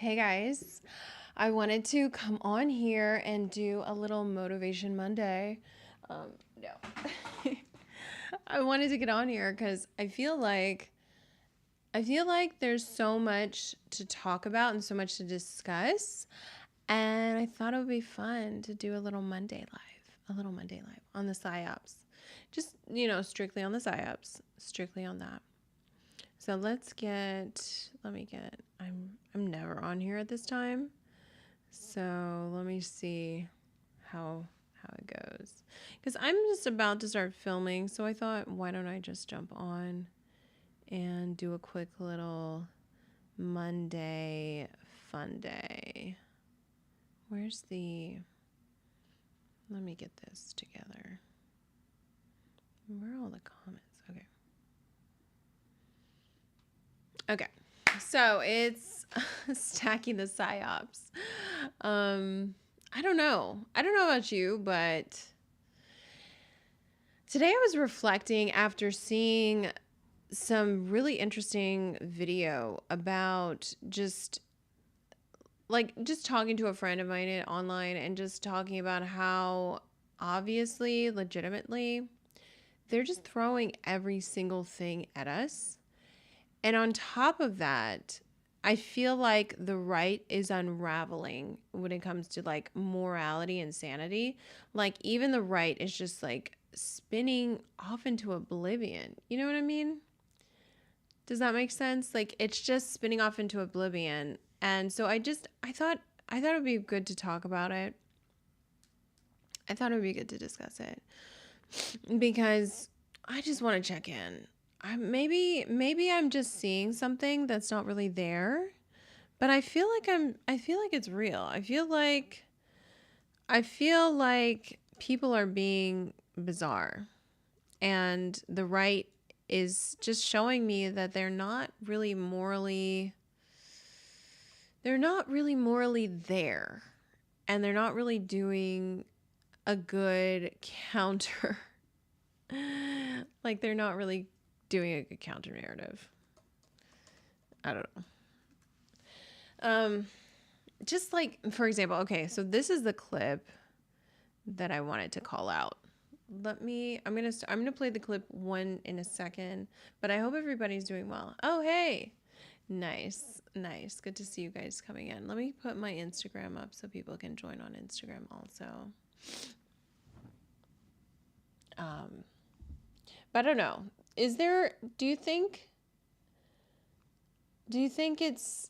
Hey guys, I wanted to come on here and do a little Motivation Monday. No, I wanted to get on here because I feel like there's so much to talk about and so much to discuss, and I thought it would be fun to do a little Monday live on the Psyops. Just, strictly on the Psyops, strictly on that. So I'm never on here at this time. So let me see how it goes. Because I'm just about to start filming, so I thought, why don't I just jump on and do a quick little Monday fun day. Let me get this together. Where are all the comments? Okay, so it's stacking the Psyops. I don't know about you, but today I was reflecting after seeing some really interesting video about just talking to a friend of mine online and just talking about how obviously, legitimately, they're just throwing every single thing at us. And on top of that, I feel like the right is unraveling when it comes to like morality and sanity. Like even the right is just like spinning off into oblivion. You know what I mean? Does that make sense? Like it's just spinning off into oblivion. And so I thought it would be good to talk about it. I thought it would be good to discuss it because I just want to check in. Maybe I'm just seeing something that's not really there, but I feel like it's real. I feel like people are being bizarre, and the right is just showing me that they're not really morally there, and they're not really doing a good counter. Like they're not really doing a good counter narrative. I don't know. Just like, for example, okay, so this is the clip that I wanted to call out. I'm gonna play the clip one in a second, but I hope everybody's doing well. Oh, hey, nice. Good to see you guys coming in. Let me put my Instagram up so people can join on Instagram also. But I don't know. Do you think it's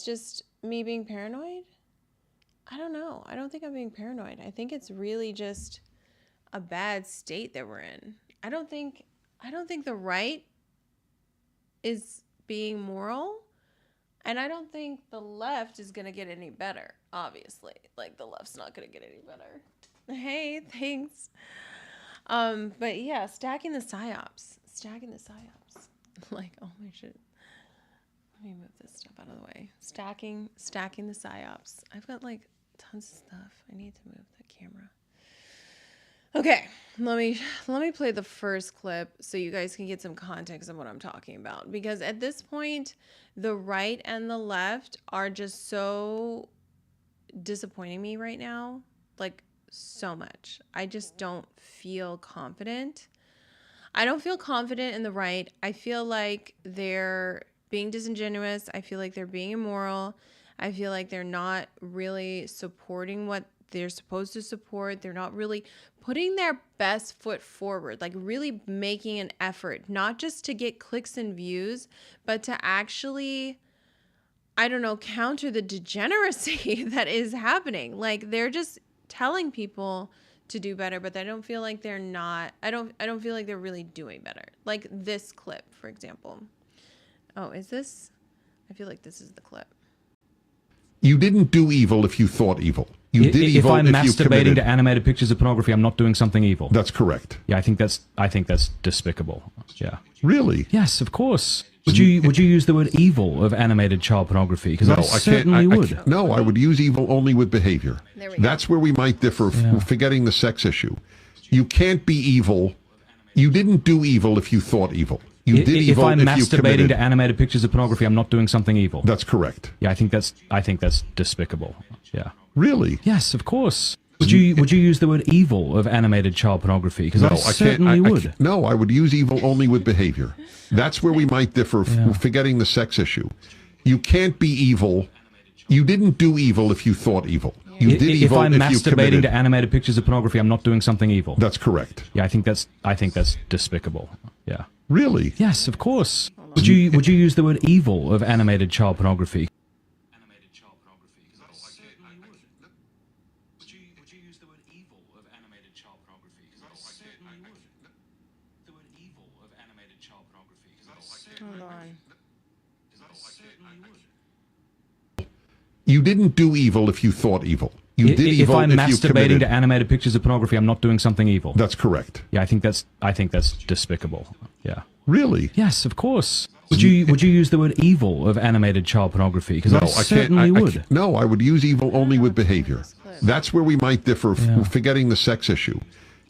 just me being paranoid? I don't know. I don't think I'm being paranoid. I think it's really just a bad state that we're in. I don't think the right is being moral, and I don't think the left is going to get any better, obviously. Like the left's not going to get any better. Hey, thanks. But yeah, stacking the Psyops. Like, oh my shit. Let me move this stuff out of the way. Stacking the Psyops. I've got like tons of stuff. I need to move the camera. Okay, let me play the first clip so you guys can get some context of what I'm talking about. Because at this point, the right and the left are just so disappointing me right now. Like, so much. I just don't feel confident. I don't feel confident in the right. I feel like they're being disingenuous. I feel like they're being immoral. I feel like they're not really supporting what they're supposed to support. They're not really putting their best foot forward, like really making an effort, not just to get clicks and views, but to actually, I don't know, counter the degeneracy that is happening. Like they're just telling people to do better, but I don't feel like they're not. I don't feel like they're really doing better. Like this clip, for example. Oh, is this? I feel like this is the clip. You didn't do evil if you thought evil. You did evil if I'm if you masturbating committed. to animated pictures of pornography, I'm not doing something evil. That's correct. Yeah, I think that's despicable. Yeah. Really? Yes, of course. Would you use the word evil of animated child pornography? Because No, I certainly would. No, I would use evil only with behavior. There we go. That's where we might differ, forgetting the sex issue. You can't be evil. You didn't do evil if you thought evil. You did If evil I'm if you masturbating committed. to animated pictures of pornography, I'm not doing something evil. That's correct. Yeah, I think that's despicable. Yeah. Really? Yes, of course. Would you use the word evil of animated child pornography? Because No, I certainly would. No, I would use evil only with behavior. That's where we might differ, forgetting the sex issue. You can't be evil. You didn't do evil if you thought evil. You did If evil I'm if you masturbating committed. to animated pictures of pornography, I'm not doing something evil. That's correct. Yeah, I think that's despicable. Yeah. Really? Yes, of course. Would you use the word evil of animated child pornography? Animated child pornography. Because I certainly would. Would you use the word evil of animated child pornography? Because I certainly would. The word evil of animated child pornography. Because I certainly Hold on. would. You didn't do evil if you thought evil. You did If evil I'm if you masturbating committed. to animated pictures of pornography, I'm not doing something evil. That's correct. Yeah, I think that's despicable. Yeah. Really? Yes, of course. Would you use the word evil of animated child pornography? Because I certainly would. No, I would use evil only with behavior. That's where we might differ, forgetting the sex issue.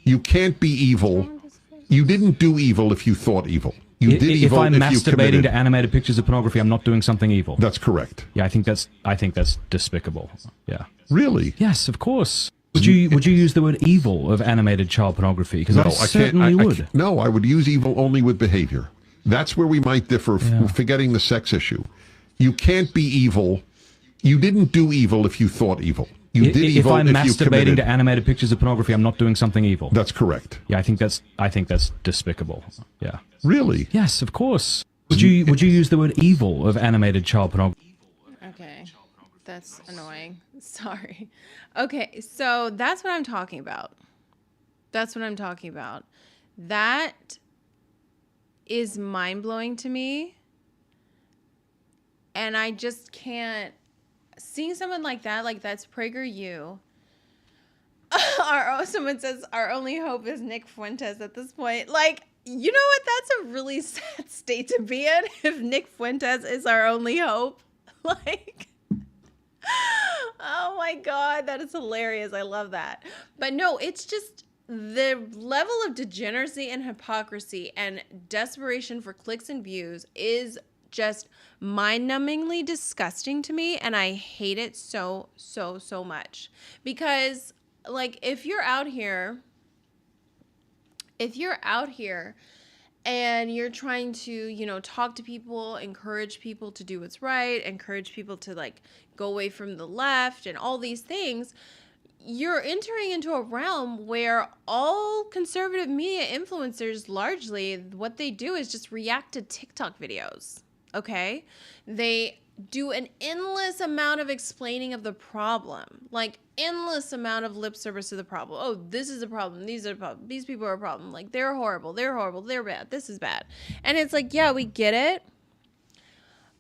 You can't be evil. You didn't do evil if you thought evil. You did If evil I'm if you masturbating committed. to animated pictures of pornography, I'm not doing something evil. That's correct. Yeah, I think that's despicable. Yeah. Really? Yes, of course. Would you use the word evil of animated child pornography? Because I certainly would. No, I would use evil only with behavior. That's where we might differ, forgetting the sex issue. You can't be evil. You didn't do evil if you thought evil. You did If evil I'm if you masturbating committed. to animated pictures of pornography, I'm not doing something evil. That's correct. Yeah, I think that's despicable. Yeah. Really? Yes, of course. Would you use the word evil of animated child pornography? Okay. That's annoying. Sorry. Okay, so that's what I'm talking about. That's what I'm talking about. That is mind-blowing to me. And I just can't. Seeing someone like that's PragerU. Someone says our only hope is Nick Fuentes at this point. Like, you know what? That's a really sad state to be in if Nick Fuentes is our only hope. Like, oh my God, that is hilarious. I love that. But no, it's just the level of degeneracy and hypocrisy and desperation for clicks and views is just mind-numbingly disgusting to me, and I hate it so much. Because, like, if you're out here and you're trying to, talk to people, encourage people to do what's right, encourage people to, like, go away from the left and all these things, you're entering into a realm where all conservative media influencers, largely, what they do is just react to TikTok videos. Okay? They do an endless amount of explaining of the problem. Like, endless amount of lip service to the problem. Oh, this is a problem. These are problems. These people are a problem. Like, they're horrible. They're horrible. They're bad. This is bad. And it's like, yeah, we get it.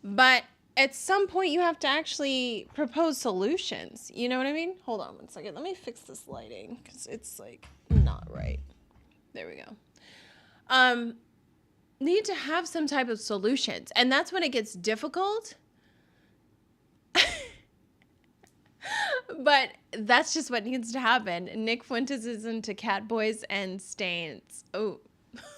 But at some point, you have to actually propose solutions. You know what I mean? Hold on one second. Let me fix this lighting because it's, like, not right. There we go. Need to have some type of solutions. And that's when it gets difficult. But that's just what needs to happen. Nick Fuentes is into cat boys and stains. Oh,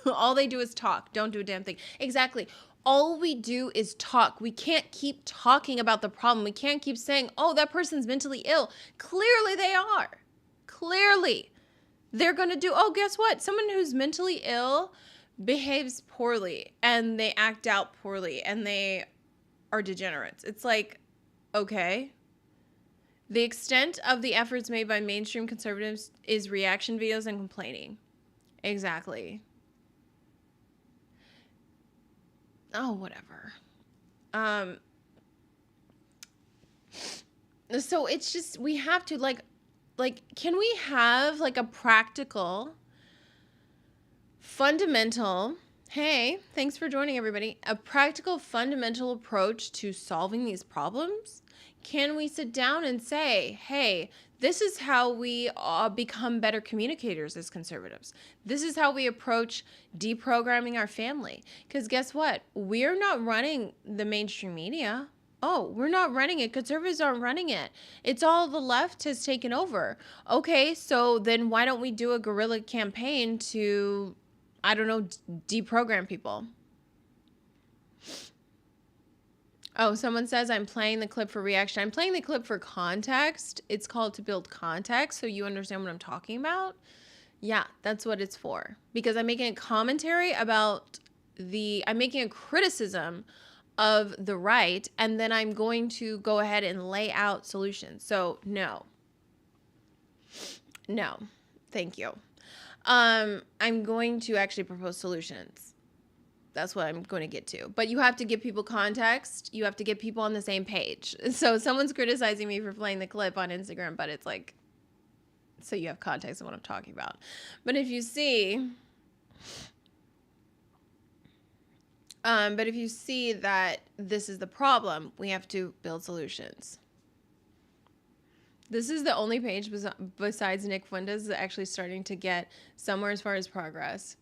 all they do is talk. Don't do a damn thing. Exactly. All we do is talk. We can't keep talking about the problem. We can't keep saying, oh, that person's mentally ill. Clearly they are. Clearly. They're going to do, oh, guess what? Someone who's mentally ill behaves poorly and they act out poorly and they are degenerates. It's like, okay. The extent of the efforts made by mainstream conservatives is reaction videos and complaining. Exactly. Oh, whatever. So it's just, we have to like, can we have like a practical, fundamental, hey, thanks for joining everybody, a practical, fundamental approach to solving these problems? Can we sit down and say, hey, this is how we become better communicators as conservatives. This is how we approach deprogramming our family. Because guess what? We're not running the mainstream media. Oh, we're not running it. Conservatives aren't running it. It's all the left has taken over. Okay, so then why don't we do a guerrilla campaign to, I don't know, deprogram people? Oh, someone says I'm playing the clip for reaction. I'm playing the clip for context. It's called to build context so you understand what I'm talking about. Yeah, that's what it's for. Because I'm making a commentary about I'm making a criticism of the right, and then I'm going to go ahead and lay out solutions. So no, thank you. I'm going to actually propose solutions. That's what I'm going to get to. But you have to give people context. You have to get people on the same page. So someone's criticizing me for playing the clip on Instagram, but it's like, so you have context of what I'm talking about. But if you see, that this is the problem, we have to build solutions. This is the only page besides Nick Fuentes that's actually starting to get somewhere as far as progress.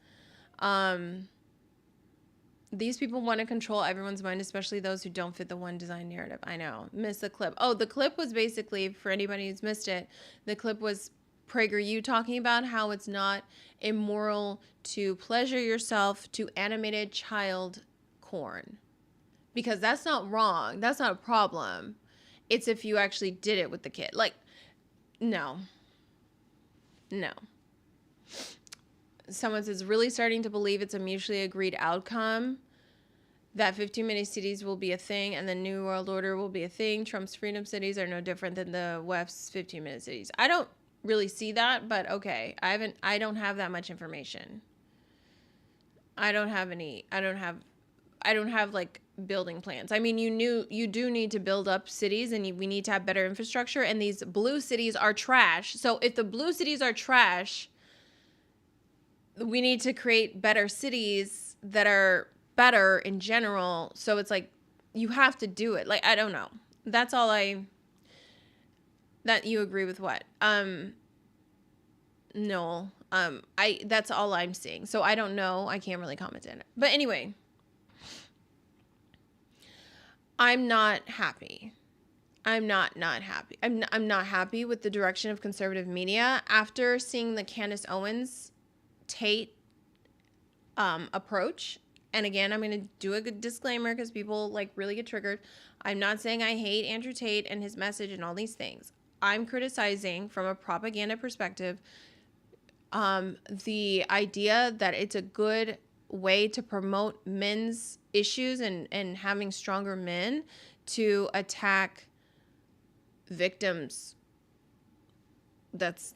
These people want to control everyone's mind, especially those who don't fit the one design narrative. I know. Miss the clip. Oh, the clip was basically, for anybody who's missed it, the clip was PragerU talking about how it's not immoral to pleasure yourself to animated child corn. Because that's not wrong. That's not a problem. It's if you actually did it with the kid. Like, no. Someone says, really starting to believe it's a mutually agreed outcome that 15-minute cities will be a thing and the New World Order will be a thing. Trump's freedom cities are no different than the West's 15-minute cities. I don't really see that, but okay. I don't have that much information. I don't have like building plans. I mean, you do need to build up cities, and we need to have better infrastructure, and these blue cities are trash. So if the blue cities are trash, we need to create better cities that are better in general. So it's like, you have to do it. Like, I don't know. That's all that you agree with what? No. That's all I'm seeing. So I don't know. I can't really comment on it. But anyway, I'm not happy. I'm not happy. I'm not happy with the direction of conservative media after seeing the Candace Owens Tate approach. And again, I'm going to do a good disclaimer because people like really get triggered. I'm not saying I hate Andrew Tate and his message and all these things. I'm criticizing from a propaganda perspective the idea that it's a good way to promote men's issues and having stronger men to attack victims. That's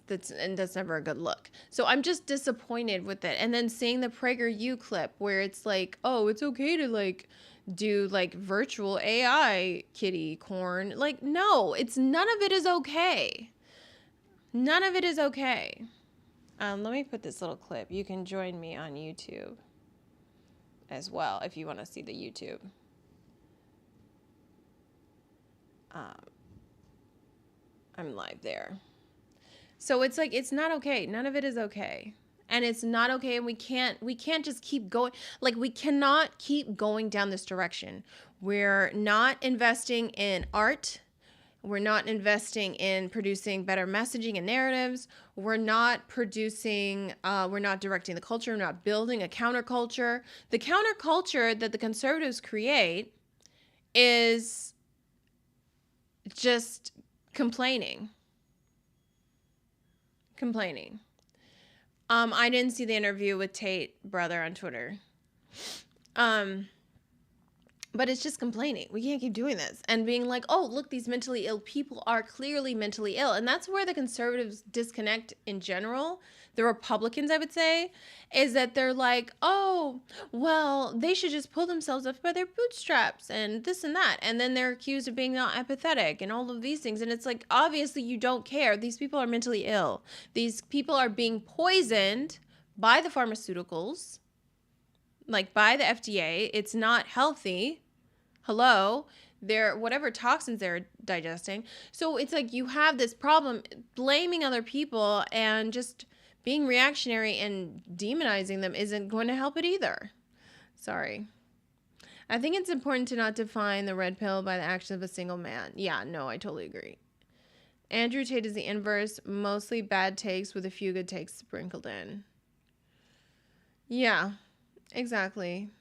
never a good look. So I'm just disappointed with it. And then seeing the PragerU clip where it's like, oh, it's okay to like do like virtual AI kitty corn. Like, no, none of it is okay. None of it is okay. Let me put this little clip. You can join me on YouTube as well if you want to see the YouTube. I'm live there. So it's like, it's not okay. None of it is okay. And it's not okay. And we can't just keep going. Like, we cannot keep going down this direction. We're not investing in art. We're not investing in producing better messaging and narratives. We're not producing, we're not directing the culture. We're not building a counterculture. The counterculture that the conservatives create is just complaining. I didn't see the interview with Tate brother on Twitter. But it's just complaining. We can't keep doing this and being like, oh, look, these mentally ill people are clearly mentally ill. And that's where the conservatives disconnect in general. The Republicans, I would say, is that they're like, oh, well, they should just pull themselves up by their bootstraps and this and that. And then they're accused of being not empathetic and all of these things. And it's like, obviously you don't care. These people are mentally ill. These people are being poisoned by the pharmaceuticals, like by the FDA. It's not healthy. Hello. They're whatever toxins they're digesting. So it's like you have this problem blaming other people, and just being reactionary and demonizing them isn't going to help it either. Sorry. I think it's important to not define the red pill by the action of a single man. Yeah, no, I totally agree. Andrew Tate is the inverse, mostly bad takes with a few good takes sprinkled in. Yeah, exactly.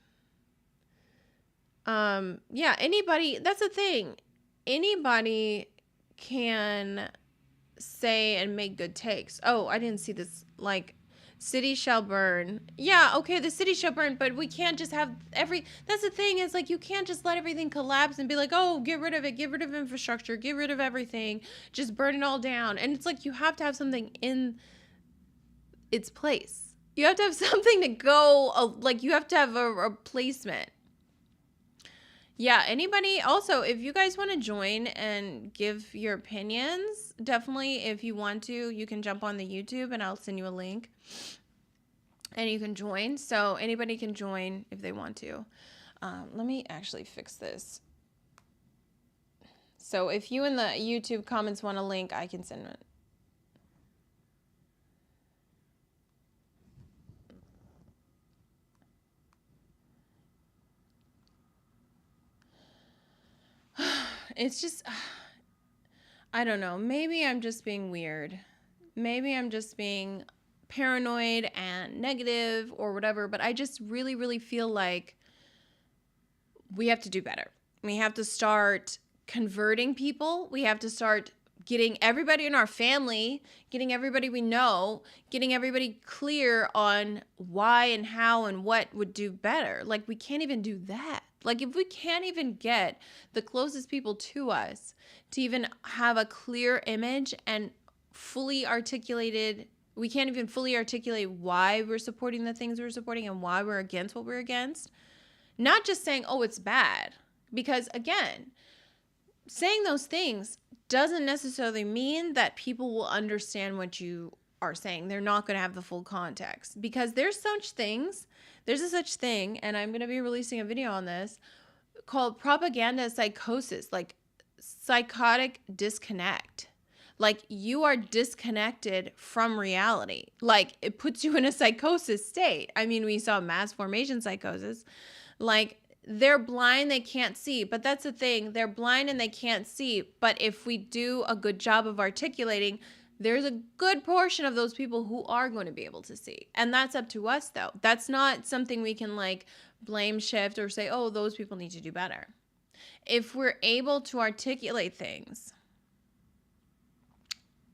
Yeah, anybody, that's the thing. Anybody can say and make good takes. Oh, I didn't see this. Like, city shall burn. Yeah, okay, the city shall burn, but we can't just have that's the thing, is like, you can't just let everything collapse and be like, oh, get rid of it, get rid of infrastructure, get rid of everything, just burn it all down. And it's like, you have to have something in its place. You have to have something to go, like, you have to have a replacement. Yeah, anybody, also, if you guys want to join and give your opinions, definitely, if you want to, you can jump on the YouTube and I'll send you a link and you can join. So anybody can join if they want to. Let me actually fix this. So if you in the YouTube comments want a link, I can send it. It's just, I don't know. Maybe I'm just being weird. Maybe I'm just being paranoid and negative or whatever. But I just really, really feel like we have to do better. We have to start converting people. We have to start getting everybody in our family, getting everybody we know, getting everybody clear on why and how and what would do better. Like, we can't even do that. Like, if we can't even get the closest people to us to even have a clear image and fully articulated, we can't even fully articulate why we're supporting the things we're supporting and why we're against what we're against. Not just saying, oh, it's bad. Because again, saying those things doesn't necessarily mean that people will understand what you are saying. They're not going to have the full context, because there's such things. There's a such thing, and I'm going to be releasing a video on this, called propaganda psychosis, like psychotic disconnect. Like, you are disconnected from reality. Like, it puts you in a psychosis state. I mean, we saw mass formation psychosis. Like, they're blind, they can't see. But that's the thing. They're blind and they can't see. But if we do a good job of articulating, there's a good portion of those people who are going to be able to see. And that's up to us, though. That's not something we can, like, blame shift or say, oh, those people need to do better. If we're able to articulate things,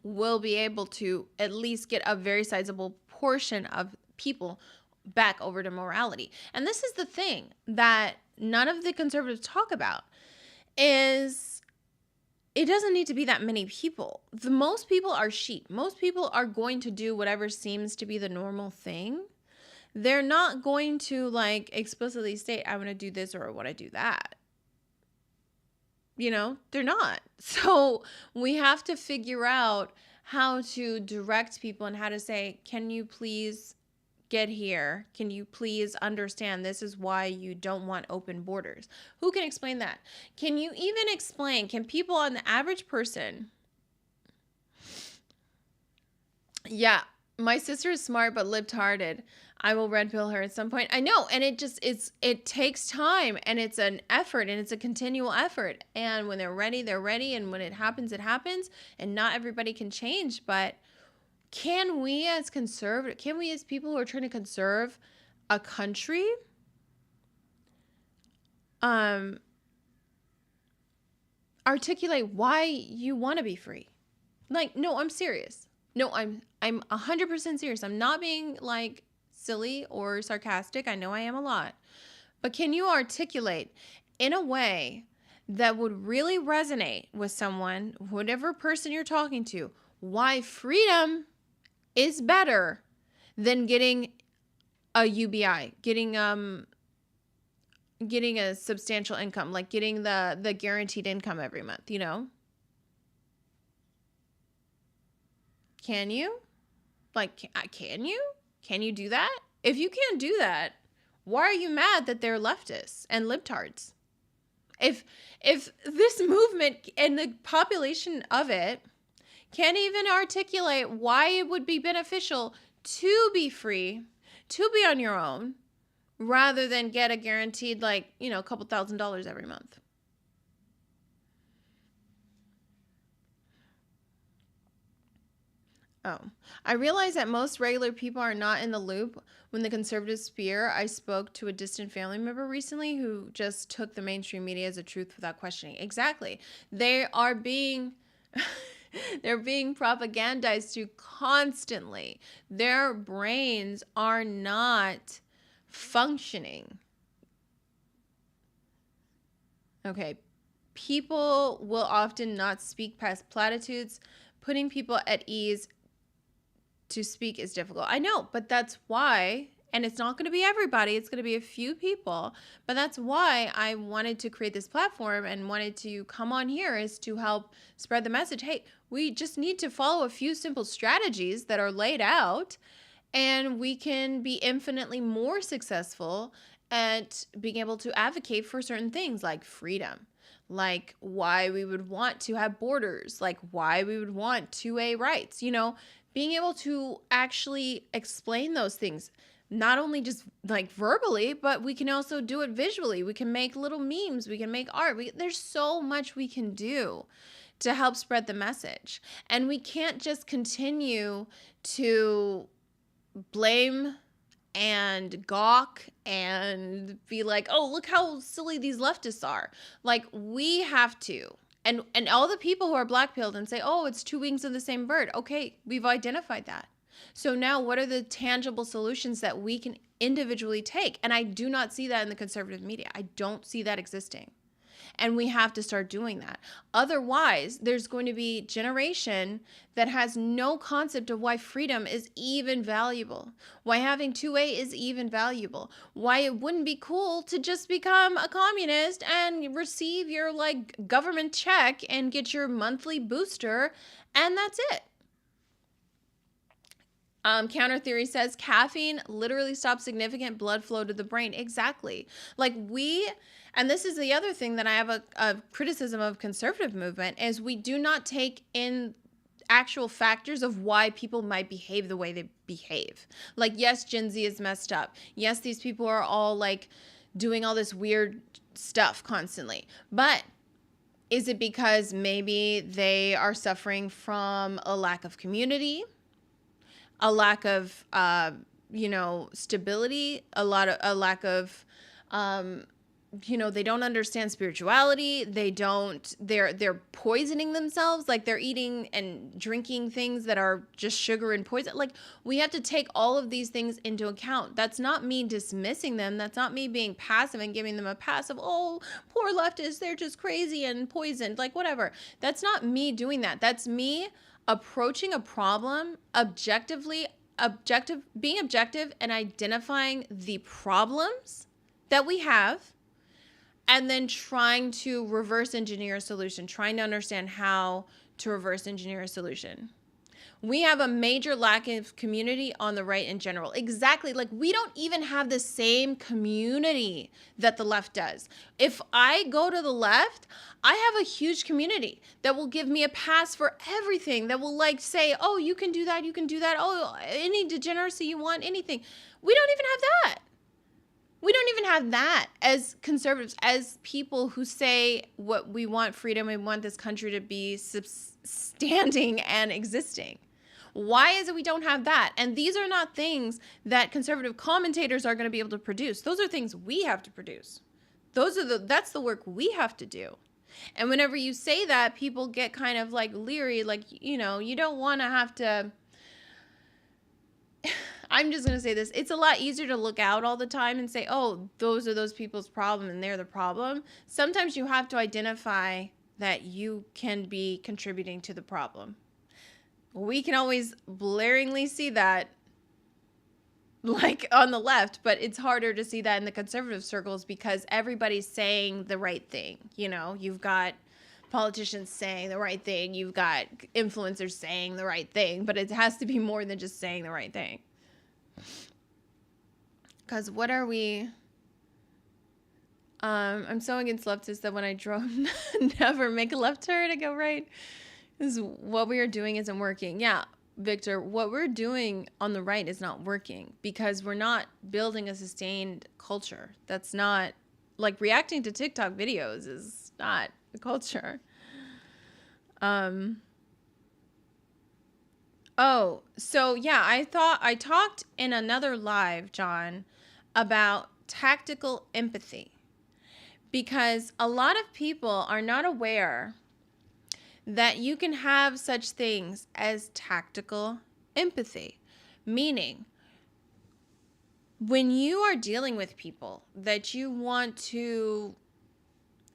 we'll be able to at least get a very sizable portion of people back over to morality. And this is the thing that none of the conservatives talk about, is it doesn't need to be that many people. Most people are sheep. Most people are going to do whatever seems to be the normal thing. They're not going to, like, explicitly state, I want to do this or I want to do that. You know, they're not. So we have to figure out how to direct people and how to say, can you please get here? Can you please understand this is why you don't want open borders? Who can explain that? Can you even explain, can people, on the average person? Yeah, my sister is smart but libtarded. I will red pill her at some point. I know, and it takes time, and it's an effort, and it's a continual effort. And when they're ready, they're ready, and when it happens, and not everybody can change. But can we as people who are trying to conserve a country, articulate why you want to be free? Like, no, I'm serious. No, I'm 100% serious. I'm not being, like, silly or sarcastic. I know I am a lot. But can you articulate in a way that would really resonate with someone, whatever person you're talking to, why freedom is better than getting a UBI, getting a substantial income, like getting the guaranteed income every month, you know? Can you? Like, can you? Can you do that? If you can't do that, why are you mad that they're leftists and libtards? If this movement and the population of it can't even articulate why it would be beneficial to be free, to be on your own, rather than get a guaranteed, like, you know, a couple $1,000s every month. Oh, I realize that most regular people are not in the loop. When the conservative sphere, I spoke to a distant family member recently who just took the mainstream media as a truth without questioning. Exactly. They are being they're being propagandized to constantly. Their brains are not functioning. Okay. People will often not speak past platitudes. Putting people at ease to speak is difficult. I know, but that's why, and it's not going to be everybody, it's going to be a few people, but that's why I wanted to create this platform and wanted to come on here, is to help spread the message. Hey, we just need to follow a few simple strategies that are laid out, and we can be infinitely more successful at being able to advocate for certain things like freedom, like why we would want to have borders, like why we would want 2A rights, being able to actually explain those things, not only just like verbally, but we can also do it visually. We can make little memes. We can make art. There's so much we can do to help spread the message. And we can't just continue to blame and gawk and be like, oh, look how silly these leftists are. Like, we have to. And all the people who are black-pilled and say, oh, it's two wings of the same bird. Okay, we've identified that. So now what are the tangible solutions that we can individually take? And I do not see that in the conservative media. I don't see that existing. And we have to start doing that. Otherwise, there's going to be a generation that has no concept of why freedom is even valuable, why having 2A is even valuable, why it wouldn't be cool to just become a communist and receive your government check and get your monthly booster, and that's it. Counter theory says caffeine literally stops significant blood flow to the brain. Exactly. And this is the other thing that I have a criticism of conservative movement, is we do not take in actual factors of why people might behave the way they behave. Like, yes, Gen Z is messed up. Yes, these people are all doing all this weird stuff constantly. But is it because maybe they are suffering from a lack of community, a lack of, stability, a lack of, they don't understand spirituality. They're poisoning themselves. Like, they're eating and drinking things that are just sugar and poison. Like, we have to take all of these things into account. That's not me dismissing them. That's not me being passive and giving them a passive, oh, poor leftists, they're just crazy and poisoned, like whatever. That's not me doing that. That's me approaching a problem being objective and identifying the problems that we have, and then trying to reverse engineer a solution, trying to understand how to reverse engineer a solution. We have a major lack of community on the right in general. Exactly. Like, we don't even have the same community that the left does. If I go to the left, I have a huge community that will give me a pass for everything, that will say, oh, you can do that, you can do that. Oh, any degeneracy you want, anything. We don't even have that. We don't even have that as conservatives, as people who say what we want, freedom, we want this country to be standing and existing. Why is it we don't have that? And these are not things that conservative commentators are going to be able to produce. Those are things we have to produce. That's the work we have to do. And whenever you say that, people get kind of leery, you don't want to have to. I'm just going to say this. It's a lot easier to look out all the time and say, oh, those are those people's problem and they're the problem. Sometimes you have to identify that you can be contributing to the problem. We can always blaringly see that on the left, but it's harder to see that in the conservative circles because everybody's saying the right thing. You've got politicians saying the right thing. You've got influencers saying the right thing, but it has to be more than just saying the right thing. Because what are we? I'm so against leftists that when I drove, never make a left turn and go right. This is what we are doing isn't working. Yeah, Victor, what we're doing on the right is not working because we're not building a sustained culture. That's not reacting to TikTok videos is not a culture. Oh, so yeah, I talked in another live, John, about tactical empathy, because a lot of people are not aware that you can have such things as tactical empathy, meaning when you are dealing with people that you want to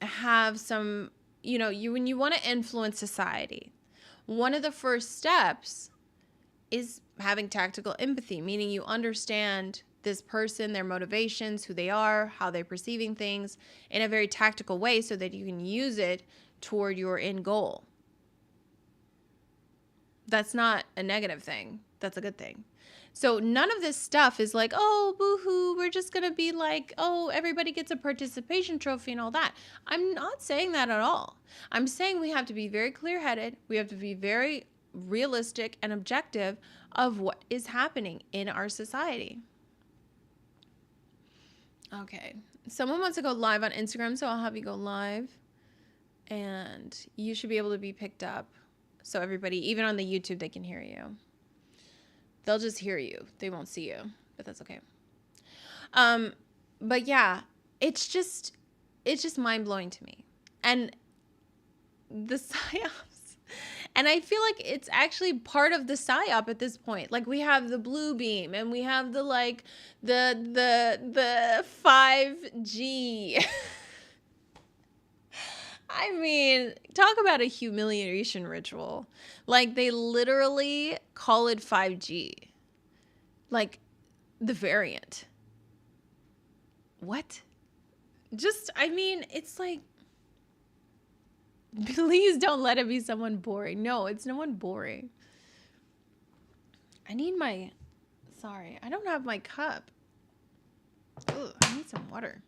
have some, when you want to influence society, one of the first steps is having tactical empathy, meaning you understand this person, their motivations, who they are, how they're perceiving things in a very tactical way so that you can use it toward your end goal. That's not a negative thing. That's a good thing. So none of this stuff is like, oh, boo-hoo, we're just going to be like, oh, everybody gets a participation trophy and all that. I'm not saying that at all. I'm saying we have to be very clear-headed. We have to be very realistic and objective of what is happening in our society. Okay. Someone wants to go live on Instagram, so I'll have you go live. And you should be able to be picked up. So everybody, even on the YouTube, they can hear you. They'll just hear you. They won't see you, but that's okay. But yeah, it's just mind-blowing to me. And the Psyops, and I feel like it's actually part of the Psyop at this point. Like we have the blue beam and we have the 5G. I mean, talk about a humiliation ritual. Like, they literally call it 5G. Like, the variant. What? It's like, please don't let it be someone boring. No, it's no one boring. I don't have my cup. Ugh, I need some water.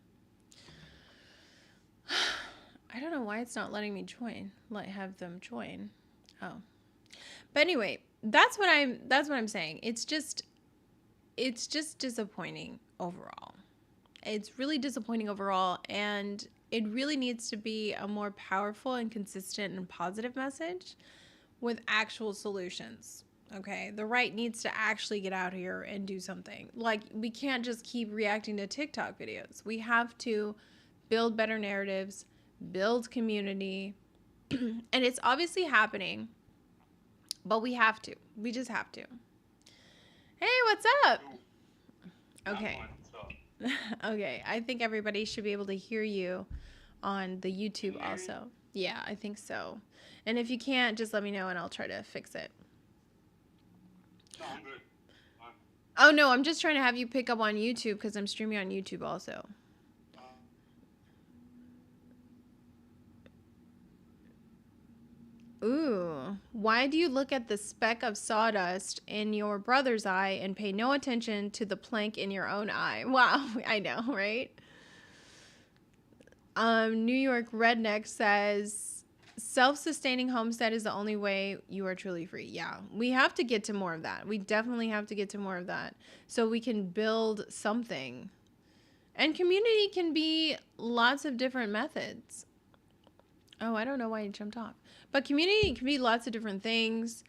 I don't know why it's not letting me join. Have them join. Oh. But anyway, that's what I'm saying. It's just disappointing overall. It's really disappointing overall, and it really needs to be a more powerful and consistent and positive message with actual solutions. Okay? The right needs to actually get out here and do something. Like, we can't just keep reacting to TikTok videos. We have to build better narratives, build community, and it's obviously happening, but we have to. We just have to. Hey, what's up? Okay. Okay, I think everybody should be able to hear you on the YouTube also. Yeah, I think so. And if you can't, just let me know and I'll try to fix it. No, I'm good. Oh, no, I'm just trying to have you pick up on YouTube because I'm streaming on YouTube also. Ooh, why do you look at the speck of sawdust in your brother's eye and pay no attention to the plank in your own eye? Wow, I know, right? New York Redneck says, self-sustaining homestead is the only way you are truly free. Yeah, we have to get to more of that. We definitely have to get to more of that so we can build something. And community can be lots of different methods. Oh, I don't know why you jumped off. But community can be lots of different things.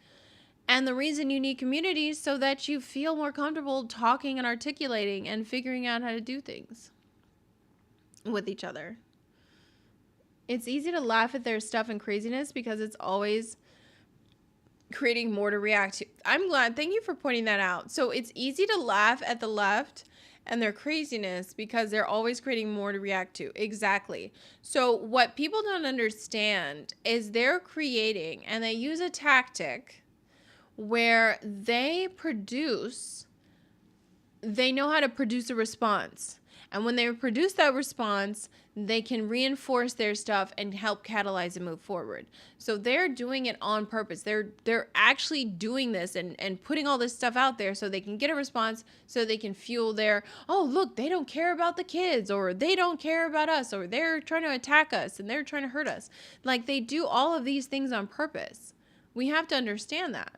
And the reason you need community is so that you feel more comfortable talking and articulating and figuring out how to do things with each other. It's easy to laugh at their stuff and craziness because it's always creating more to react to. I'm glad. Thank you for pointing that out. So it's easy to laugh at the left and their craziness because they're always creating more to react to. Exactly. So what people don't understand is they're creating, and they use a tactic where they know how to produce a response. And when they produce that response, they can reinforce their stuff and help catalyze and move forward. So they're doing it on purpose. They're actually doing this and putting all this stuff out there so they can get a response, so they can fuel their, oh, look, they don't care about the kids, or they don't care about us, or they're trying to attack us and they're trying to hurt us. Like, they do all of these things on purpose. We have to understand that.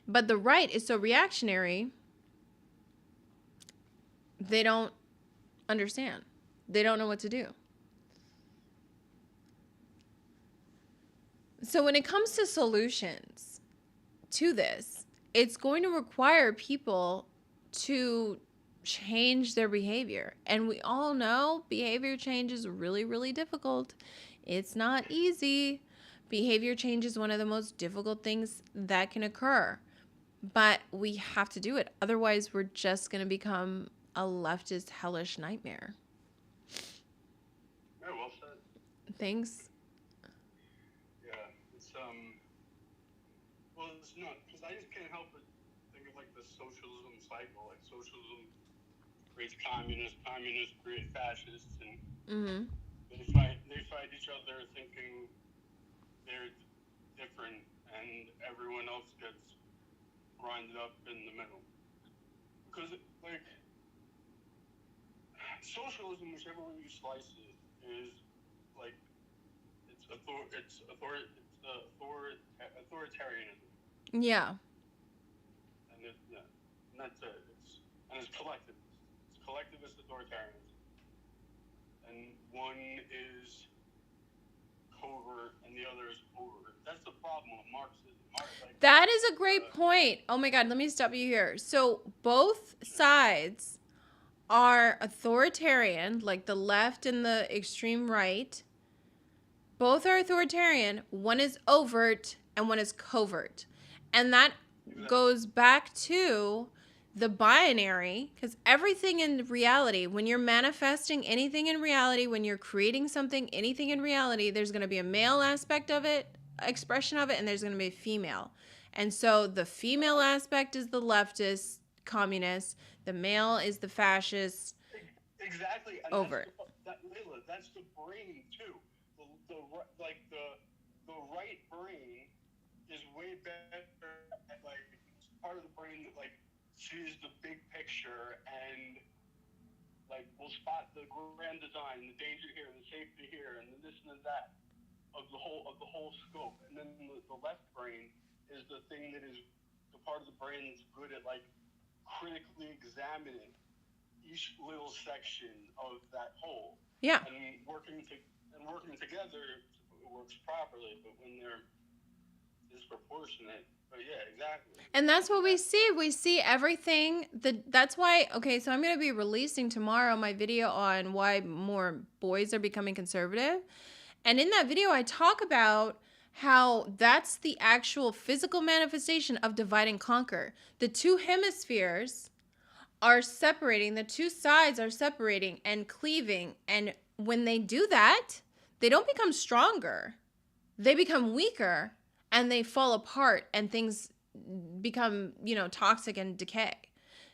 But the right is so reactionary, they don't understand. They don't know what to do. So when it comes to solutions to this, it's going to require people to change their behavior. And we all know behavior change is really, really difficult. It's not easy. Behavior change is one of the most difficult things that can occur. But we have to do it. Otherwise, we're just going to become a leftist hellish nightmare. Yeah, well said. Thanks. Yeah, it's well, it's not, because I just can't help but think of like the socialism cycle. Like socialism creates communists, communists create fascists, and Mm-hmm. they fight each other, thinking they're different, and everyone else gets grinded up in the middle. Because like socialism, whichever way you slice it, is like it's authoritarianism, Yeah. and that's it. It's collectivist. It's collectivist authoritarianism, and one is covert and the other is overt. That's the problem with Marxism. That is a great point. Oh my God, let me stop you here. So both sides are authoritarian, like the left and the extreme right. Both are authoritarian. One is overt and one is covert. And that goes back to the binary, because everything in reality, when you're manifesting anything in reality, when you're creating something, anything in reality, there's going to be a male aspect of it, expression of it, and there's going to be a female. And so the female aspect is the leftist communist, the male is the fascist. Exactly. And overt. That's the brain too. The right brain is way better at like part of the brain that like sees the big picture and like will spot the grand design, the danger here, the safety here, and the this and the that of the whole scope. And then the left brain is the thing that is the part of the brain that's good at like critically examining each little section of that whole. Yeah. And working together it works properly, but when they're disproportionate. But yeah, exactly. And that's what we see. We see everything. That's why, okay, so I'm going to be releasing tomorrow my video on why more boys are becoming conservative. And in that video, I talk about how that's the actual physical manifestation of divide and conquer. The two hemispheres are separating. The two sides are separating and cleaving. And when they do that, they don't become stronger. They become weaker and they fall apart and things become, toxic and decay.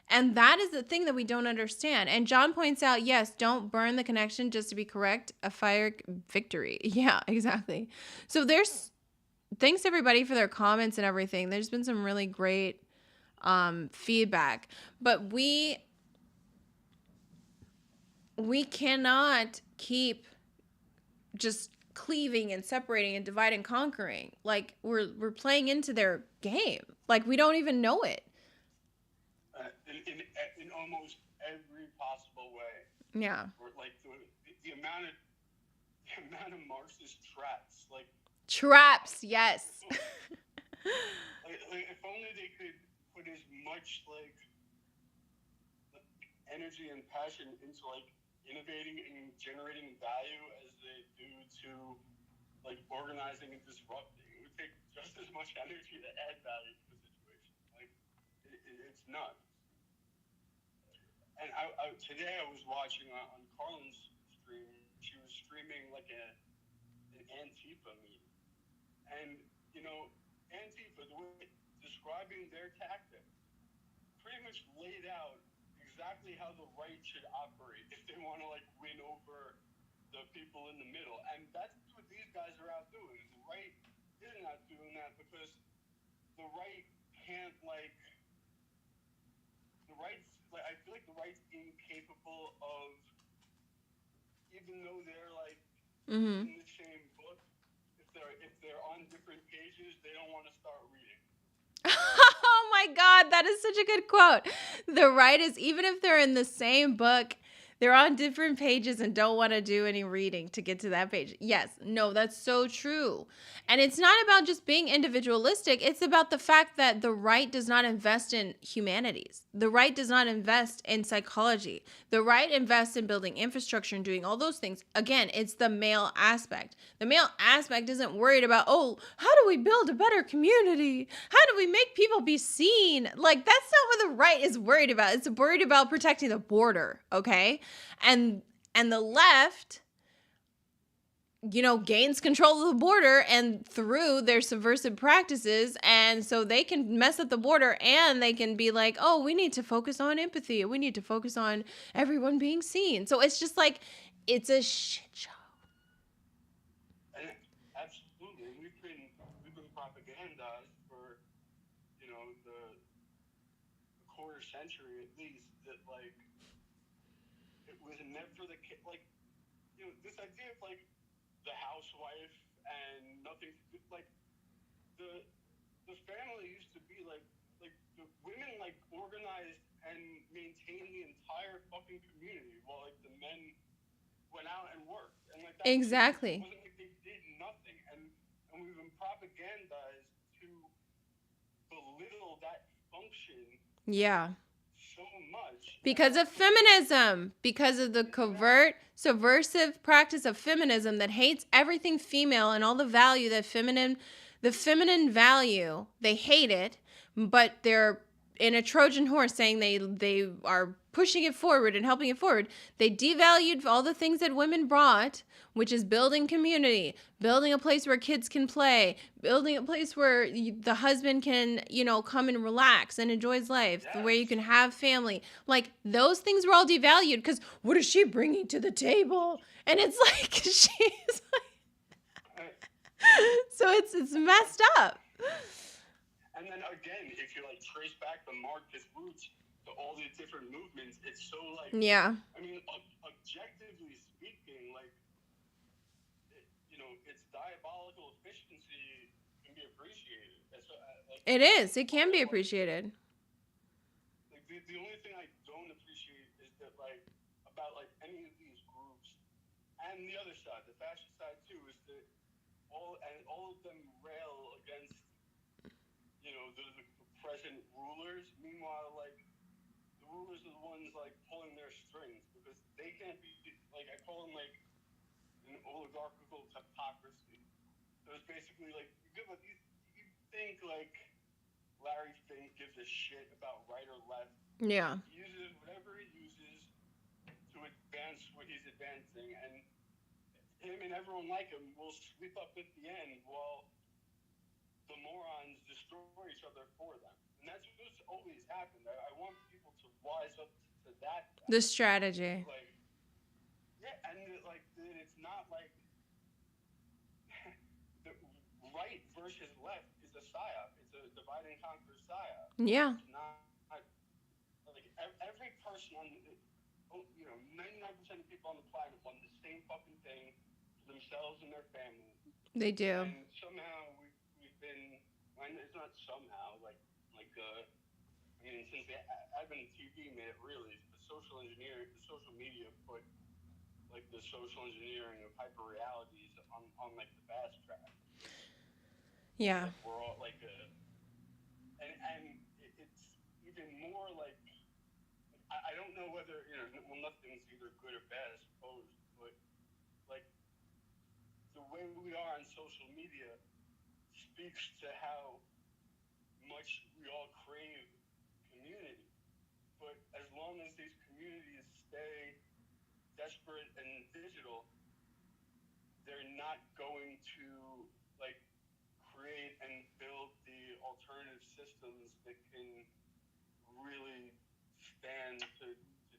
And that is the thing that we don't understand. And John points out, yes, don't burn the connection, just to be correct, a fire victory. Yeah, exactly. So thanks everybody for their comments and everything. There's been some really great feedback. But we cannot keep just cleaving and separating and divide and conquering. Like we're playing into their game. Like we don't even know it. In almost every possible way. Yeah. Or like the amount of Marxist traps. Like traps, yes. like if only they could put as much like energy and passion into like innovating and generating value as they do to like organizing and disrupting. It would take just as much energy to add value to the situation. Like it's nuts. And today I was watching on Carlin's stream. She was streaming like an Antifa meeting, and Antifa, the way describing their tactics, pretty much laid out exactly how the right should operate if they want to like win over the people in the middle. And that's what these guys are out doing. The right is not doing that because the right can't like the right's like I feel like the right's incapable of, even though they're like in the same book, if they're on different pages, they don't want to start reading. Oh my God, that is such a good quote. The right is, even if they're in the same book, They're on different pages and don't want to do any reading to get to that page. Yes, no, that's so true. And it's not about just being individualistic. It's about the fact that the right does not invest in humanities. The right does not invest in psychology. The right invests in building infrastructure and doing all those things. Again, it's the male aspect. The male aspect isn't worried about, oh, how do we build a better community? How do we make people be seen? Like, that's not what the right is worried about. It's worried about protecting the border, okay? And the left, gains control of the border and through their subversive practices. And so they can mess up the border and they can be like, oh, we need to focus on empathy. We need to focus on everyone being seen. So it's just like, it's a shit show. Absolutely. We've been propagandized for, the quarter century at least, that like, it was meant for the kid, like, this idea of like the housewife and nothing, like the family used to be like the women like organized and maintained the entire fucking community while like the men went out and worked, and like that exactly. wasn't like they did nothing, and we've been propagandized to belittle that function. Yeah. So much. Because of feminism, because of the covert, subversive practice of feminism that hates everything female and all the value that the feminine value, they hate it, but they're in a Trojan horse saying they are pushing it forward and helping it forward. They devalued all the things that women brought, which is building community, building a place where kids can play, building a place where the husband can, come and relax and enjoy his life, where you can have family. Like, those things were all devalued because what is she bringing to the table? And it's like, she's like, so it's messed up. And then again, if you like trace back the Marxist roots to all these different movements, it's so like, yeah. I mean, objectively speaking, like, its diabolical efficiency can be appreciated. It is. It can be appreciated. Like, the only thing I don't appreciate is that, like, about like any of these groups, and the other side, the fascist side too, is that all of them rail against, the present rulers. Meanwhile, like, the rulers are the ones like pulling their strings because they can't be like, I call them like an oligarchical hypocrisy. So it's basically like, you think like Larry Fink gives a shit about right or left. Yeah. He uses whatever he uses to advance what he's advancing, and him and everyone like him will sweep up at the end while the morons destroy each other for them. And that's what's always happened. I want people to wise up to that. The strategy. Like, yeah, and like, it's not like the right versus left is a psyop. It's a divide and conquer psyop. Yeah. It's not like every person on 99% of people on the planet want the same fucking thing for themselves and their family. They do. And somehow we've been, it's not somehow, since the advent of TV made it really, the social engineering, the social media put like the social engineering of hyper realities on like the fast track. Yeah. Like, we're all like and it's even more like, I don't know whether, nothing's either good or bad, I suppose, but like the way we are on social media speaks to how much we all crave community. But as long as these communities stay desperate and digital, they're not going to like create and build the alternative systems that can really stand to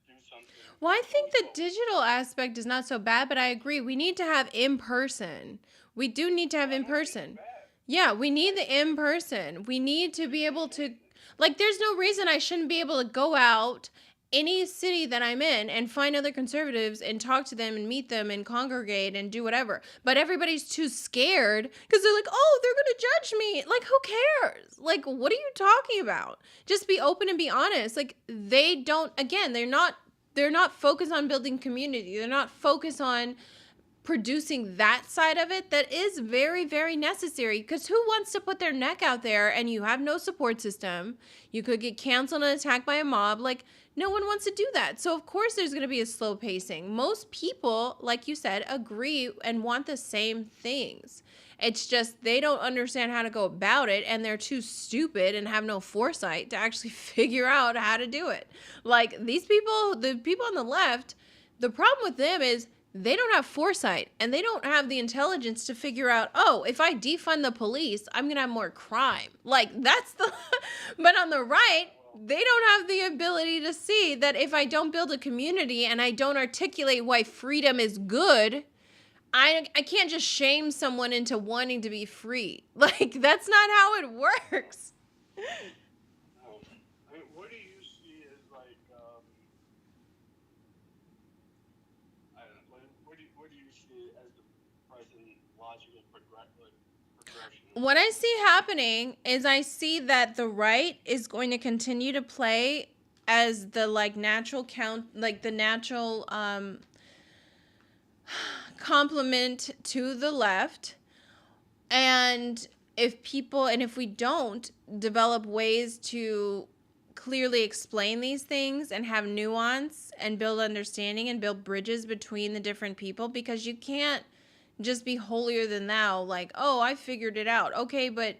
do something. Well, I think the digital aspect is not so bad, but I agree. We need to have in-person. We do need to have in-person. Yeah, we need the in-person. We need to be able to, like, there's no reason I shouldn't be able to go out any city that I'm in and find other conservatives and talk to them and meet them and congregate and do whatever. But everybody's too scared because they're like, oh, they're going to judge me. Like, who cares? Like, what are you talking about? Just be open and be honest. Like, they don't, again, they're not they're not focused on building community. They're not focused on producing that side of it that is very, very necessary, because who wants to put their neck out there and you have no support system? You could get canceled and attacked by a mob. Like, no one wants to do that. So of course there's going to be a slow pacing. Most people, like you said, agree and want the same things. It's just they don't understand how to go about it, and they're too stupid and have no foresight to actually figure out how to do it. Like, these people, the people on the left, the problem with them is they don't have foresight, and they don't have the intelligence to figure out, oh, if I defund the police, I'm going to have more crime. Like, that's the... But on the right, they don't have the ability to see that if I don't build a community and I don't articulate why freedom is good, I can't just shame someone into wanting to be free. Like, that's not how it works. I mean, what do you see as like, I don't know, what do you see as the present logical progression? What I see happening is I see that the right is going to continue to play as the natural complement to the left. And if we don't develop ways to clearly explain these things and have nuance and build understanding and build bridges between the different people, because you can't just be holier than thou, like, oh, I figured it out. Okay, but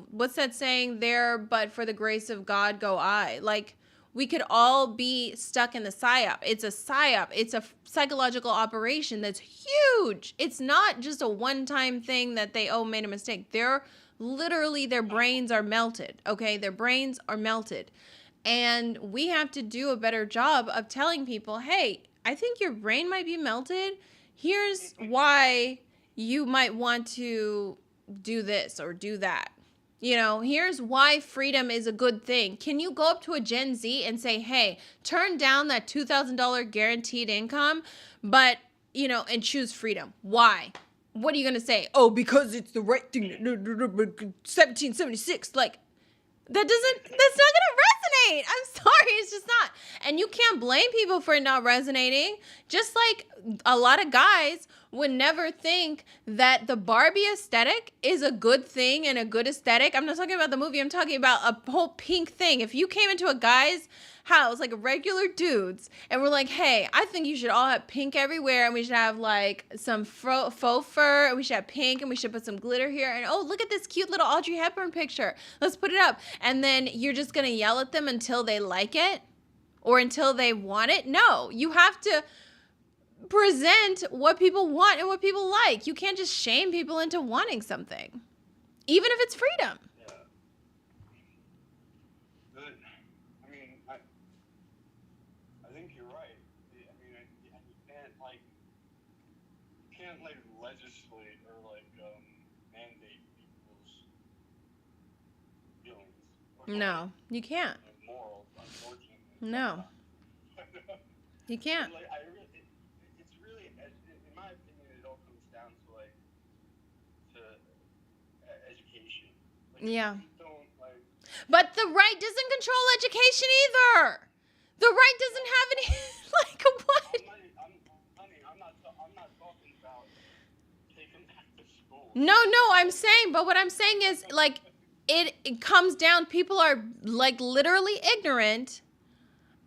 what's that saying there? But for the grace of God go I. Like, we could all be stuck in the psyop. It's a psyop. It's a psychological operation that's huge. It's not just a one-time thing that they made a mistake. They're literally, their brains are melted. Okay, their brains are melted, and we have to do a better job of telling people, hey, I think your brain might be melted. Here's why you might want to do this or do that. Here's why freedom is a good thing. Can you go up to a Gen Z and say, hey, turn down that $2,000 guaranteed income, but, and choose freedom? Why? What are you going to say? Oh, because it's the right thing. 1776. Like, that's not going to resonate. I'm sorry. It's just not. And you can't blame people for it not resonating. Just like a lot of guys would never think that the Barbie aesthetic is a good thing and a good aesthetic. I'm not talking about the movie. I'm talking about a whole pink thing. If you came into a guy's house, like regular dudes, and we're like, hey, I think you should all have pink everywhere, and we should have like some faux fur, and we should have pink, and we should put some glitter here, and oh, look at this cute little Audrey Hepburn picture. Let's put it up. And then you're just going to yell at them until they like it or until they want it? No, you have to present what people want and what people like. You can't just shame people into wanting something, even if it's freedom. Yeah. I think you're right. You can't legislate or mandate people's feelings. No, you can't. Morals, unfortunately. No, you can't. It's really, in my opinion, it all comes down to education. Yeah. Don't But the right doesn't control education either. The right doesn't have any, what? I'm not talking about taking back the school. No, but what I'm saying is, it comes down, people are, literally ignorant,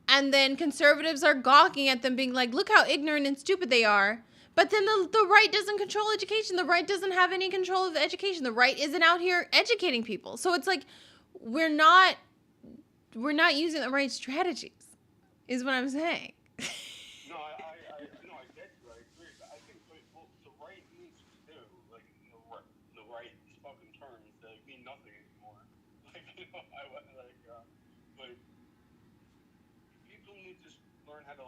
and then conservatives are gawking at them, being like, look how ignorant and stupid they are. But then the right doesn't control education. The right doesn't have any control of education. The right isn't out here educating people. So it's like, we're not using the right strategies, is what I'm saying. No, I get you. I agree. But I think what the right needs to do, the right fucking terms, mean nothing anymore. But people need to learn how to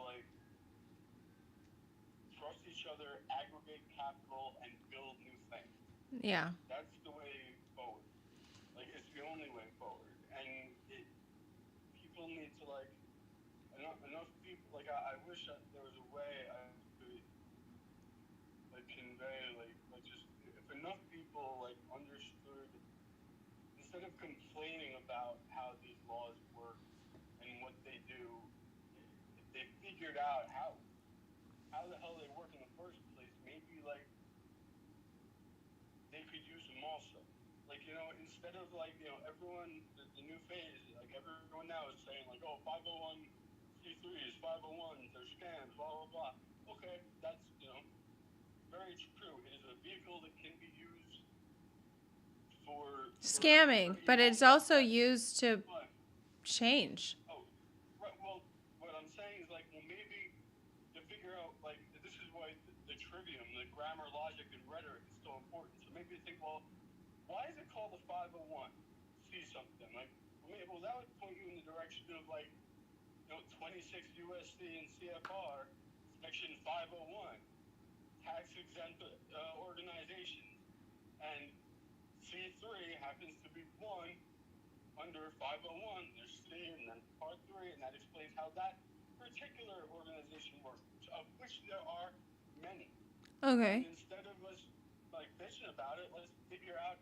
trust each other, aggregate capital, and build new things. Yeah. That's the way forward. It's the only way forward. And people need to enough people. I wish there was a way I could convey just if enough people understood, instead of complaining about how these laws work and what they do, figured out how the hell they work in the first place, maybe like they could use them also. Like, you know, instead of like, you know, everyone, the new phase, like everyone now is saying like, oh, 501c3s, 501s, they're scams, blah, blah, blah. Okay, that's, you know, very true. It is a vehicle that can be used for scamming, but it's also used to change. Oh, right. Well, what I'm saying is like, well, maybe to figure out like this is why the trivium, the grammar, logic, and rhetoric is so important. So maybe think, well, why is it called a 501? See something like, well, that would point you in the direction of like, you know, 26 USC and CFR, section 501, tax exempt organizations, and C3 happens to be one under 501. There's C and then part 3, and that explains how that particular organization works, of which there are many. Okay. And instead of us like bitching about it, let's figure out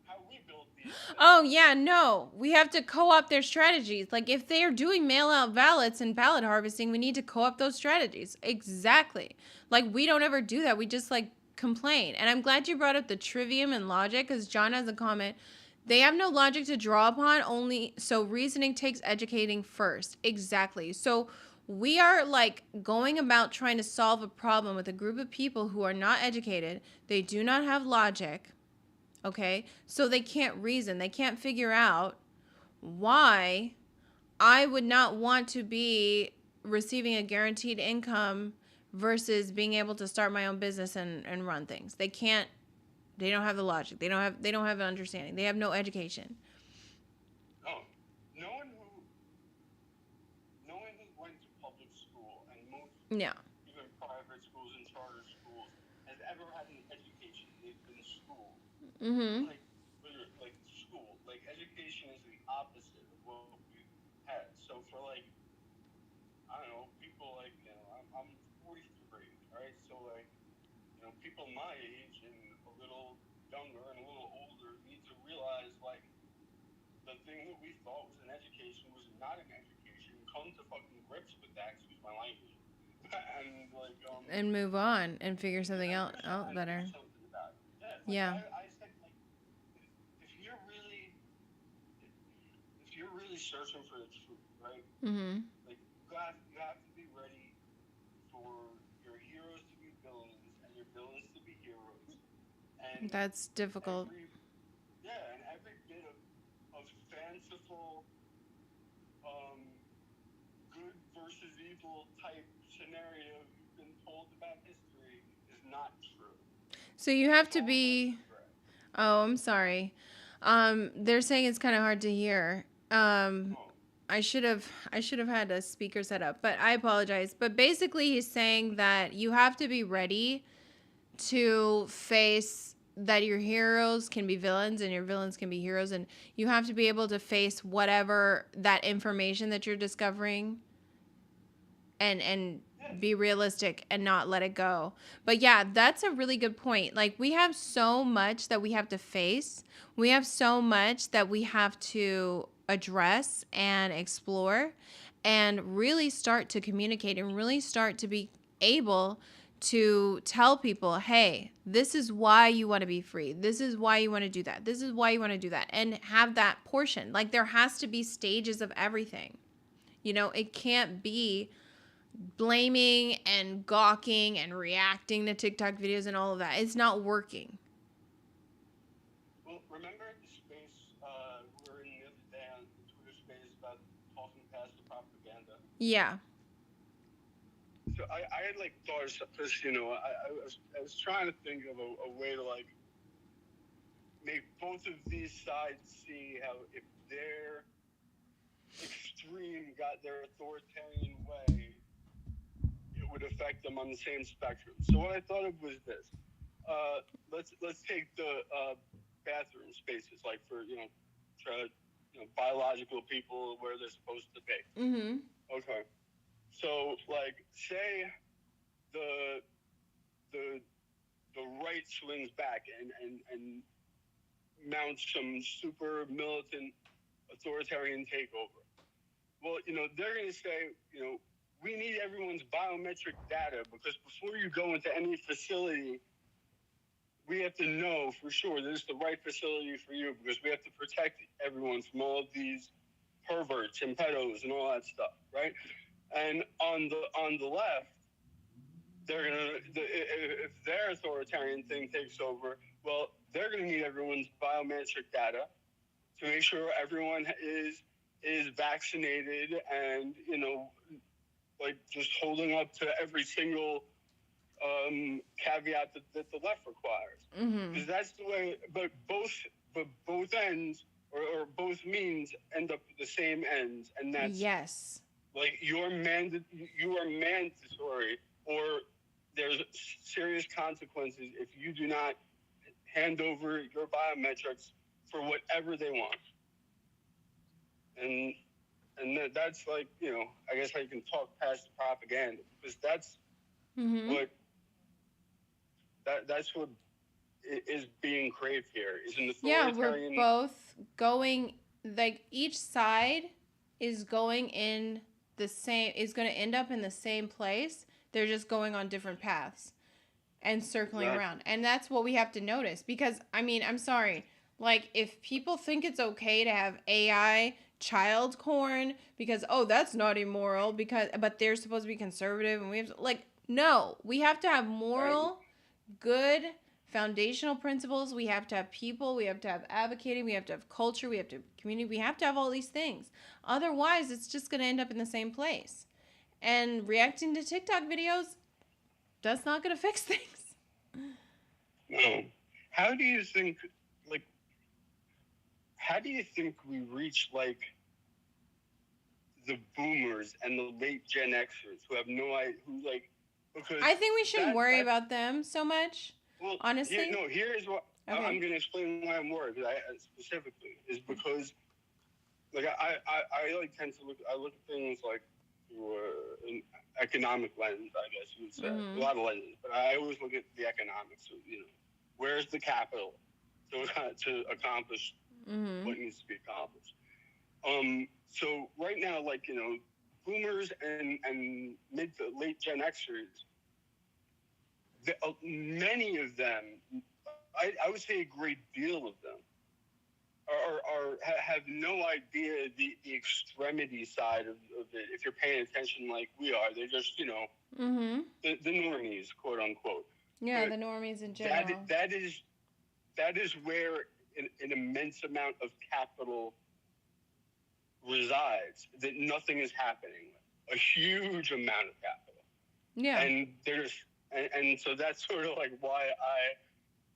how we build these. Oh, yeah, no. We have to co-opt their strategies. Like, if they are doing mail-out ballots and ballot harvesting, we need to co-opt those strategies. Exactly. Like, we don't ever do that. We just, like, complain. And I'm glad you brought up the trivium and logic, because John has a comment. They have no logic to draw upon, only so reasoning takes educating first. Exactly. So we are, like, going about trying to solve a problem with a group of people who are not educated. They do not have logic. Okay, so they can't reason. They can't figure out why I would not want to be receiving a guaranteed income versus being able to start my own business and run things. They can't. They don't have the logic. They don't have an understanding. They have no education. Oh, no one who went to public school and most Yeah. even private schools and charter schools has ever had an education. They've been schooled. Mm-hmm. Like school, like education is the opposite of what we had. So for like, I don't know, people like, you know, I'm 43, right? So like, you know, people my age and a little younger and a little older need to realize like the thing that we thought was an education was not an education. Come to fucking grips with that, excuse my language, and like and move on and figure something out better. Something about it. Yeah. I said like, if you're really searching for the truth, right? Mm-hmm. Like you have to be ready for your heroes to be villains and your villains to be heroes. And That's difficult. and every bit of fanciful good versus evil type scenario you've been told about history is not true. So you have to be. Oh, I'm sorry. They're saying it's kind of hard to hear. I should have had a speaker set up, but I apologize. But basically, he's saying that you have to be ready to face that your heroes can be villains and your villains can be heroes, and you have to be able to face whatever that information that you're discovering and be realistic and not let it go. But yeah, that's a really good point. Like, we have so much that we have to face. We have so much that we have to address and explore and really start to communicate and really start to be able to tell people, hey, this is why you want to be free. This is why you want to do that. This is why you want to do that. And have that portion. Like, there has to be stages of everything. You know, it can't be blaming and gawking and reacting to TikTok videos and all of that. It's not working. Well, remember the space we were in the other day on the Twitter space about talking past the propaganda? Yeah. So I had like thought of this, you know, I was trying to think of a way to like make both of these sides see how if their extreme got their authoritarian way, it would affect them on the same spectrum. So what I thought of was this. Let's take the bathroom spaces, like for, you know, biological people where they're supposed to be. Mm-hmm. Okay. So, like, say the right swings back and mounts some super militant authoritarian takeover. Well, you know, they're going to say, you know, we need everyone's biometric data, because before you go into any facility, we have to know for sure this is the right facility for you, because we have to protect everyone from all of these perverts and pedos and all that stuff, right? And on the left, they're gonna, if their authoritarian thing takes over, well, they're gonna need everyone's biometric data to make sure everyone is vaccinated and, you know, like just holding up to every single caveat that the left requires, because that's the way. But both ends or both means end up with the same ends, and that's Yes. like you are mandatory, or there's serious consequences if you do not hand over your biometrics for whatever they want. And that's like, you know, I guess I can talk past the propaganda, because that's what that's what is being craved here, is an authoritarian. Yeah, we're both going, like, each side is going in the same, is going to end up in the same place. They're just going on different paths and circling around. And that's what we have to notice, because, I mean, I'm sorry, like, if people think it's okay to have AI child corn because, oh, that's not immoral, but they're supposed to be conservative, and we have to, like, no, we have to have moral, good foundational principles. We have to have people, we have to have advocating, we have to have culture, we have to have community, we have to have all these things. Otherwise, it's just going to end up in the same place. And reacting to TikTok videos, that's not going to fix things. No. How do you think we reach, like, the boomers and the late Gen Xers who have no idea, because I think we shouldn't worry about them so much. Well, honestly, here's what okay. I'm going to explain why I'm worried. Specifically, is because, like, I tend to look at things like through an economic lens, I guess you would say. A lot of lenses, but I always look at the economics. So, you know, where's the capital to accomplish what needs to be accomplished? So right now, like, you know, boomers and mid to late Gen Xers, many of them, I would say a great deal of them, have no idea the extremity side of it. If you're paying attention like we are, they're just, you know, the normies, quote unquote. Yeah, but the normies in general. That is where an immense amount of capital resides, that nothing is happening with. A huge amount of capital. Yeah. And so that's sort of like why I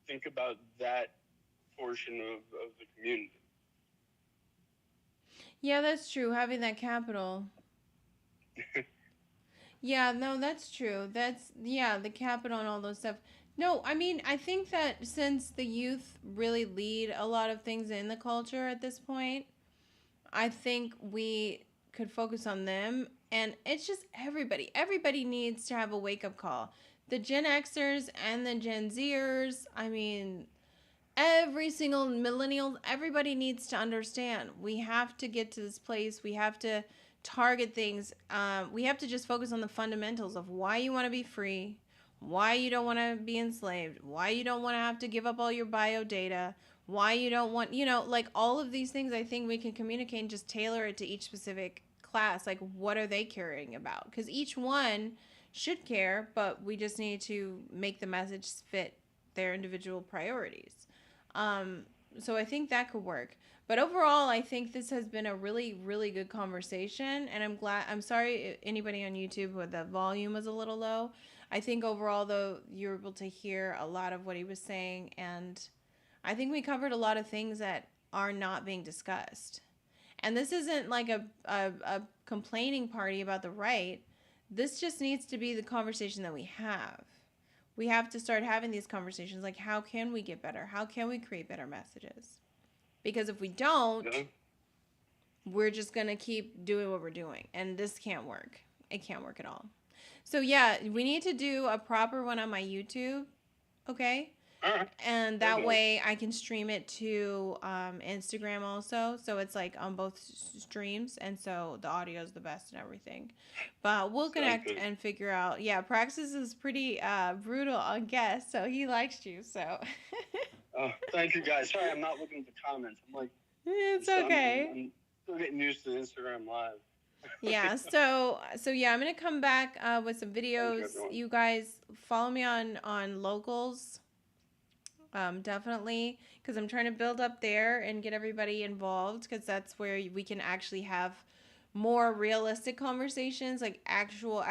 think about that portion of the community. Yeah, that's true. Having that capital. Yeah, no, that's true. The capital and all those stuff. No, I mean, I think that since the youth really lead a lot of things in the culture at this point, I think we could focus on them. And it's just everybody. Everybody needs to have a wake-up call. The Gen Xers and the Gen Zers, I mean, every single millennial, everybody needs to understand. We have to get to this place. We have to target things. We have to just focus on the fundamentals of why you want to be free, why you don't want to be enslaved, why you don't want to have to give up all your bio data, why you don't want, you know, like all of these things. I think we can communicate and just tailor it to each specific class. Like, what are they caring about? Because each one should care, but we just need to make the message fit their individual priorities. So I think that could work. But overall, I think this has been a really, really good conversation, and I'm sorry anybody on YouTube where the volume was a little low. I think overall, though, you were able to hear a lot of what he was saying, and I think we covered a lot of things that are not being discussed. And this isn't like a complaining party about the right. This just needs to be the conversation that we have. We have to start having these conversations, like, how can we get better? How can we create better messages? Because if we don't, we're just going to keep doing what we're doing. And this can't work. It can't work at all. So, yeah, we need to do a proper one on my YouTube, okay? All right. And that way I can stream it to Instagram also, so it's like on both streams, and so the audio is the best and everything. But we'll connect and figure out. Yeah, Praxis is pretty brutal on guests, so he likes you. So thank you guys. Sorry, I'm not looking at the comments. I'm like, it's okay. I'm still getting used to Instagram Live. Yeah, so yeah, I'm gonna come back with some videos. You guys follow me on locals. Definitely, because I'm trying to build up there and get everybody involved, because that's where we can actually have more realistic conversations, like actual,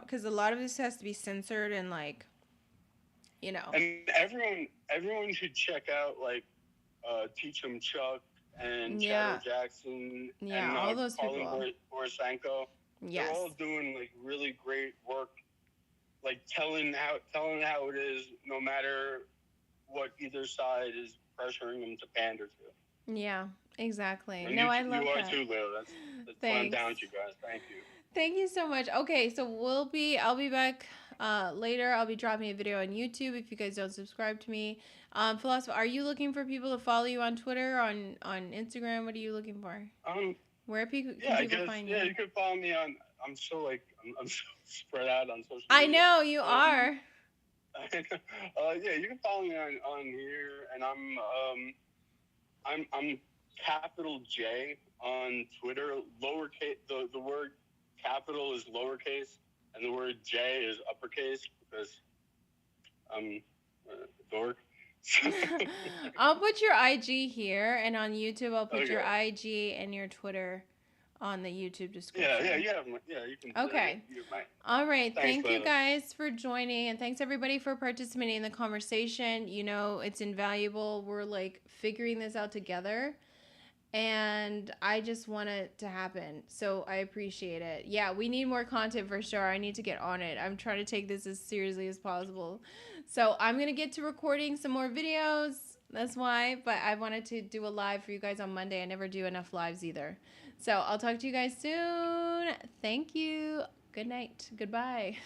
because a lot of this has to be censored and like, you know. And everyone should check out like Teach 'em Chuck and Shadow Jackson and all those Colin people. Borisenko. Yes. They're all doing like really great work, like telling how it is, no matter what either side is pressuring them to pander to. Yeah, exactly. And I love you that. You are too, Leo. That's what I'm down to, you guys. Thank you. Thank you so much. Okay, so I'll be back later. I'll be dropping a video on YouTube if you guys don't subscribe to me. Philosopher, are you looking for people to follow you on Twitter, on Instagram? What are you looking for? Where can people find you? Yeah, you can follow me on. I'm so spread out on social media. I know you are. Yeah, you can follow me on here, and I'm capital J on Twitter. Lowercase. The word capital is lowercase, and the word J is uppercase because I'm a dork. I'll put your IG here, and on YouTube I'll put your IG and your Twitter on the YouTube description. Yeah, you can. Okay. All right. Thank you guys for joining, and thanks everybody for participating in the conversation. You know, it's invaluable. We're like figuring this out together, and I just want it to happen. So I appreciate it. Yeah, we need more content for sure. I need to get on it. I'm trying to take this as seriously as possible. So I'm going to get to recording some more videos. That's why. But I wanted to do a live for you guys on Monday. I never do enough lives either. So I'll talk to you guys soon. Thank you. Good night. Goodbye.